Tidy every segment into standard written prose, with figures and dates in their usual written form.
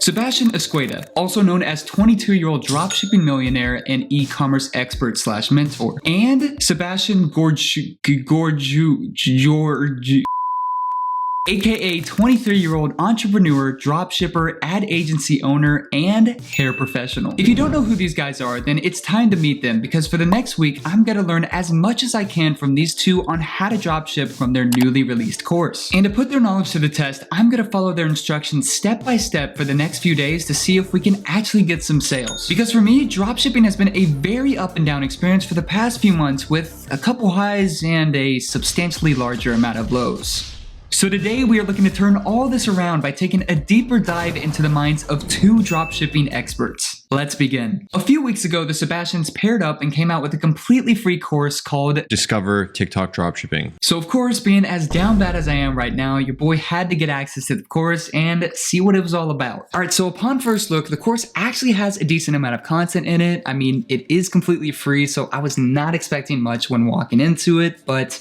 Sebastian Esqueda, also known as 22-year-old dropshipping millionaire and e-commerce expert / mentor, and Sebastian Ghiorghiu, aka 23-year-old entrepreneur, dropshipper, ad agency owner, and hair professional. If you don't know who these guys are, then it's time to meet them, because for the next week, I'm gonna learn as much as I can from these two on how to dropship from their newly released course. And to put their knowledge to the test, I'm gonna follow their instructions step by step for the next few days to see if we can actually get some sales. Because for me, dropshipping has been a very up and down experience for the past few months, with a couple highs and a substantially larger amount of lows. So today we are looking to turn all this around by taking a deeper dive into the minds of two dropshipping experts. Let's begin. A few weeks ago, the Sebastians paired up and came out with a completely free course called Discover TikTok Dropshipping. So of course, being as down bad as I am right now, your boy had to get access to the course and see what it was all about. Alright, so upon first look, the course actually has a decent amount of content in it. I mean, it is completely free, so I was not expecting much when walking into it, but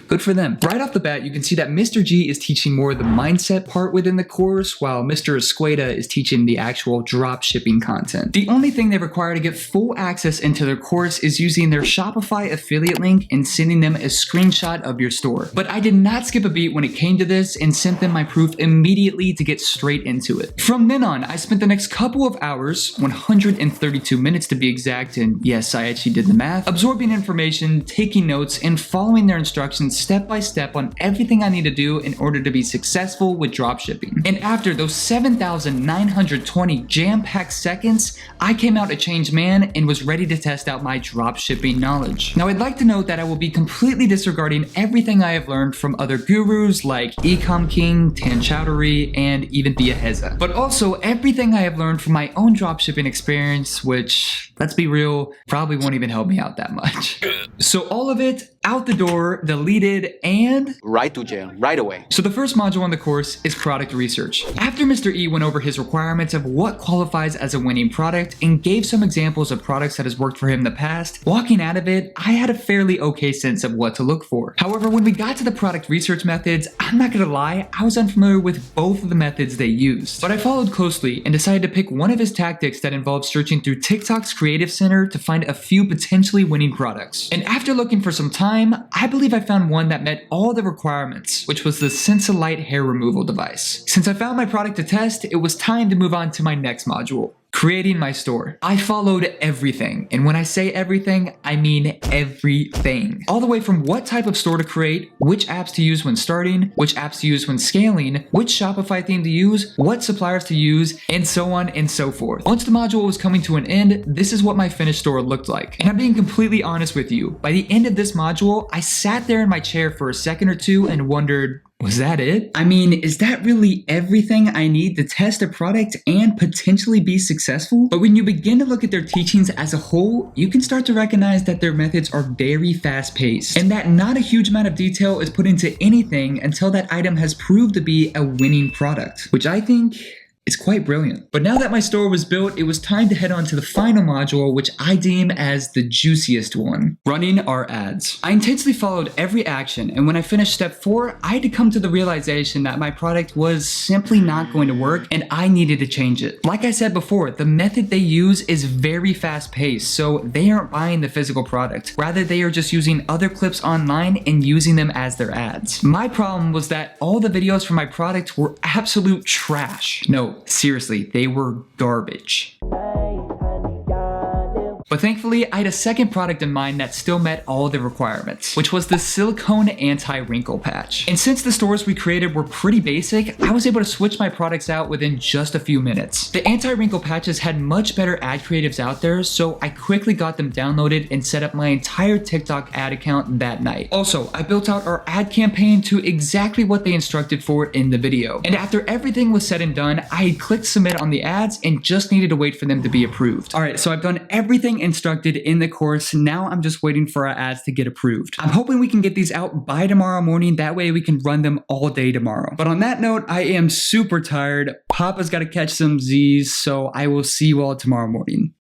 good for them. Right off the bat, you can see that Mr. G is teaching more of the mindset part within the course, while Mr. Esqueda is teaching the actual drop shipping content. The only thing they require to get full access into their course is using their Shopify affiliate link and sending them a screenshot of your store. But I did not skip a beat when it came to this and sent them my proof immediately to get straight into it. From then on, I spent the next couple of hours, 132 minutes to be exact, and yes, I actually did the math, absorbing information, taking notes, and following their instructions step by step on everything I need to do in order to be successful with dropshipping. And after those 7,920 jam-packed seconds, I came out a changed man and was ready to test out my dropshipping knowledge. Now, I'd like to note that I will be completely disregarding everything I have learned from other gurus like Ecom King, Tan Chowdhury, and even Thea Heza, but also everything I have learned from my own dropshipping experience, which, let's be real, probably won't even help me out that much. So all of it out the door, deleted, and right to jail, right away. So the first module on the course is product research. After Mr. E went over his requirements of what qualifies as a winning product and gave some examples of products that has worked for him in the past, walking out of it, I had a fairly okay sense of what to look for. However, when we got to the product research methods, I'm not gonna lie, I was unfamiliar with both of the methods they used. But I followed closely and decided to pick one of his tactics that involved searching through TikTok's Creative Center to find a few potentially winning products. And after looking for some time, I believe I found one that met all the requirements, which was the Sensolite hair removal device. Since I found my product to test, it was time to move on to my next module. Creating my store. I followed everything, and when I say everything, I mean everything. All the way from what type of store to create, which apps to use when starting, which apps to use when scaling, which Shopify theme to use, what suppliers to use, and so on and so forth. Once the module was coming to an end, this is what my finished store looked like. And I'm being completely honest with you, by the end of this module, I sat there in my chair for a second or two and wondered, was that it? I mean, is that really everything I need to test a product and potentially be successful? But when you begin to look at their teachings as a whole, you can start to recognize that their methods are very fast-paced, and that not a huge amount of detail is put into anything until that item has proved to be a winning product, which I think it's quite brilliant. But now that my store was built, it was time to head on to the final module, which I deem as the juiciest one, running our ads. I intensely followed every action, and when I finished step 4, I had to come to the realization that my product was simply not going to work and I needed to change it. Like I said before, the method they use is very fast paced, so they aren't buying the physical product. Rather, they are just using other clips online and using them as their ads. My problem was that all the videos for my product were absolute trash. No, seriously, they were garbage. But thankfully, I had a second product in mind that still met all the requirements, which was the silicone anti-wrinkle patch. And since the stores we created were pretty basic, I was able to switch my products out within just a few minutes. The anti-wrinkle patches had much better ad creatives out there, so I quickly got them downloaded and set up my entire TikTok ad account that night. Also, I built out our ad campaign to exactly what they instructed for in the video. And after everything was said and done, I had clicked submit on the ads and just needed to wait for them to be approved. Alright, so I've done everything instructed in the course. Now I'm just waiting for our ads to get approved. I'm hoping we can get these out by tomorrow morning. That way we can run them all day tomorrow. But on that note, I am super tired. Papa's got to catch some Z's, so I will see you all tomorrow morning.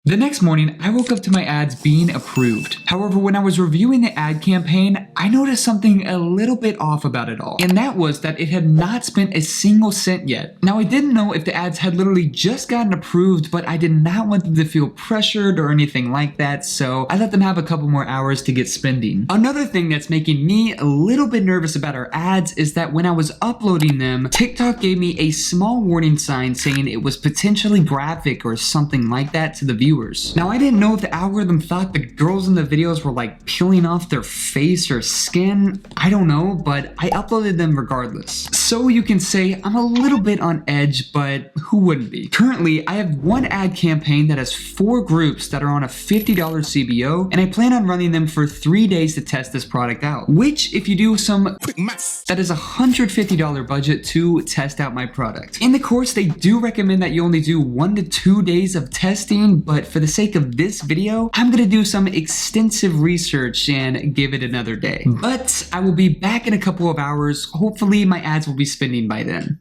The next morning, I woke up to my ads being approved. However, when I was reviewing the ad campaign, I noticed something a little bit off about it all. And that was that it had not spent a single cent yet. Now, I didn't know if the ads had literally just gotten approved, but I did not want them to feel pressured or anything like that, so I let them have a couple more hours to get spending. Another thing that's making me a little bit nervous about our ads is that when I was uploading them, TikTok gave me a small warning sign saying it was potentially graphic or something like that to the viewers. Now, I didn't know if the algorithm thought the girls in the videos were like peeling off their face or skin. I don't know, but I uploaded them regardless. So you can say I'm a little bit on edge, but who wouldn't be? Currently, I have one ad campaign that has 4 groups that are on a $50 CBO, and I plan on running them for 3 days to test this product out. Which, if you do some quick math, that is a $150 budget to test out my product. In the course, they do recommend that you only do 1 to 2 days of testing, but for the sake of this video, I'm gonna do some extensive research and give it another day. But I will be back in a couple of hours. Hopefully my ads will be spending by then.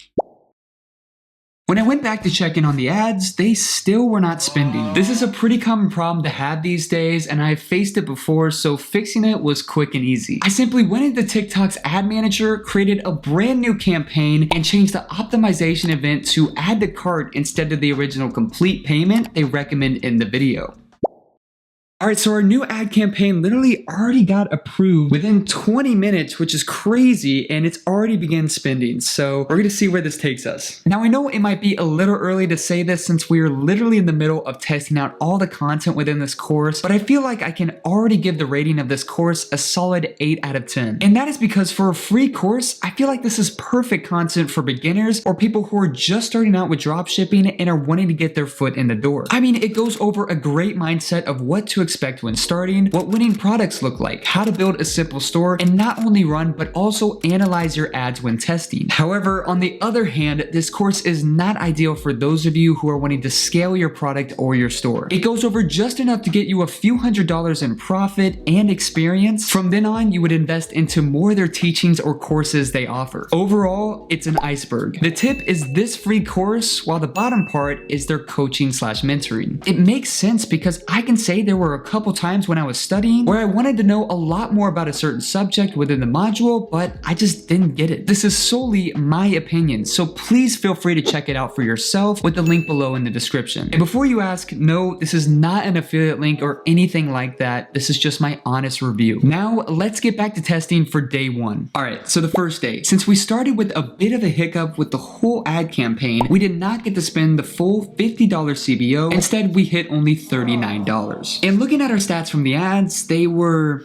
When I went back to check in on the ads, they still were not spending. This is a pretty common problem to have these days, and I've faced it before, so fixing it was quick and easy. I simply went into TikTok's ad manager, created a brand new campaign, and changed the optimization event to add to cart instead of the original complete payment they recommend in the video. Alright, so our new ad campaign literally already got approved within 20 minutes, which is crazy, and it's already began spending, so we're gonna see where this takes us. Now, I know it might be a little early to say this since we are literally in the middle of testing out all the content within this course, but I feel like I can already give the rating of this course a solid 8 out of 10. And that is because for a free course, I feel like this is perfect content for beginners or people who are just starting out with dropshipping and are wanting to get their foot in the door. I mean, it goes over a great mindset of what to expect when starting, what winning products look like, how to build a simple store, and not only run, but also analyze your ads when testing. However, on the other hand, this course is not ideal for those of you who are wanting to scale your product or your store. It goes over just enough to get you a few $100s in profit and experience. From then on, you would invest into more of their teachings or courses they offer. Overall, it's an iceberg. The tip is this free course, while the bottom part is their coaching/mentoring. It makes sense because I can say there were a couple times when I was studying where I wanted to know a lot more about a certain subject within the module, but I just didn't get it. This is solely my opinion, so please feel free to check it out for yourself with the link below in the description. And before you ask, no, this is not an affiliate link or anything like that. This is just my honest review. Now, let's get back to testing for day 1. Alright, so the first day. Since we started with a bit of a hiccup with the whole ad campaign, we did not get to spend the full $50 CBO. Instead, we hit only $39. And looking at our stats from the ads, they were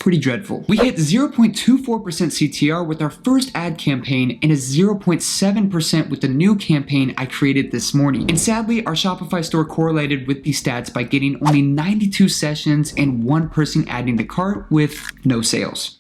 pretty dreadful. We hit 0.24% CTR with our first ad campaign and a 0.7% with the new campaign I created this morning. And sadly, our Shopify store correlated with these stats by getting only 92 sessions and 1 person adding to cart with no sales.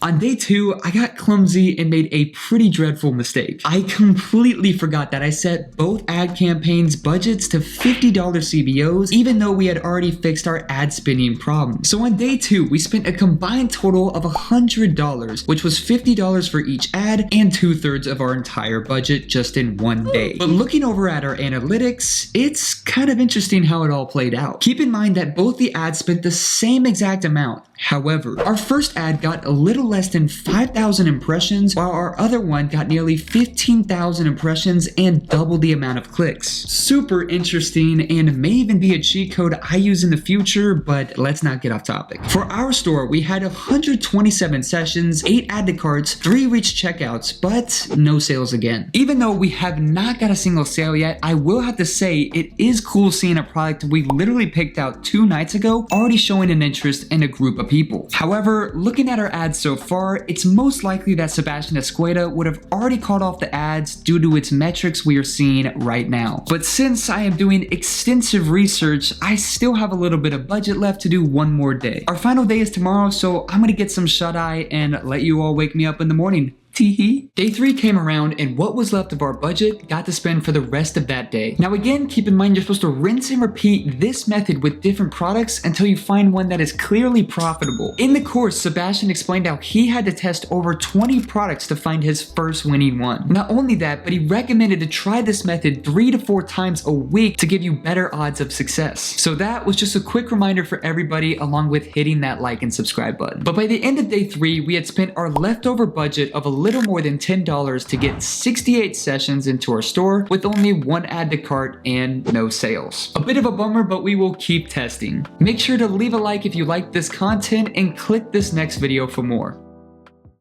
On day 2, I got clumsy and made a pretty dreadful mistake. I completely forgot that I set both ad campaigns budgets to $50 CBOs, even though we had already fixed our ad spending problem. So on day 2, we spent a combined total of $100, which was $50 for each ad and 2/3 of our entire budget just in one day. But looking over at our analytics, it's kind of interesting how it all played out. Keep in mind that both the ads spent the same exact amount. However, our first ad got a little less than 5,000 impressions, while our other one got nearly 15,000 impressions and double the amount of clicks. Super interesting and may even be a cheat code I use in the future, but let's not get off topic. For our store, we had 127 sessions, 8 add to carts, 3 reached checkouts, but no sales again. Even though we have not got a single sale yet, I will have to say it is cool seeing a product we literally picked out 2 nights ago already showing an interest in a group of people. However, looking at our ads so far, it's most likely that Sebastian Esqueda would have already called off the ads due to its metrics we are seeing right now. But since I am doing extensive research, I still have a little bit of budget left to do one more day. Our final day is tomorrow, so I'm gonna get some shut-eye and let you all wake me up in the morning. Teehee. Day 3 came around and what was left of our budget got to spend for the rest of that day. Now again, keep in mind you're supposed to rinse and repeat this method with different products until you find one that is clearly profitable. In the course, Sebastian explained how he had to test over 20 products to find his first winning one. Not only that, but he recommended to try this method 3 to 4 times a week to give you better odds of success. So that was just a quick reminder for everybody along with hitting that like and subscribe button. But by the end of day 3, we had spent our leftover budget of a little more than $10 to get 68 sessions into our store with only one add to cart and no sales. A bit of a bummer, but we will keep testing. Make sure to leave a like if you liked this content and click this next video for more.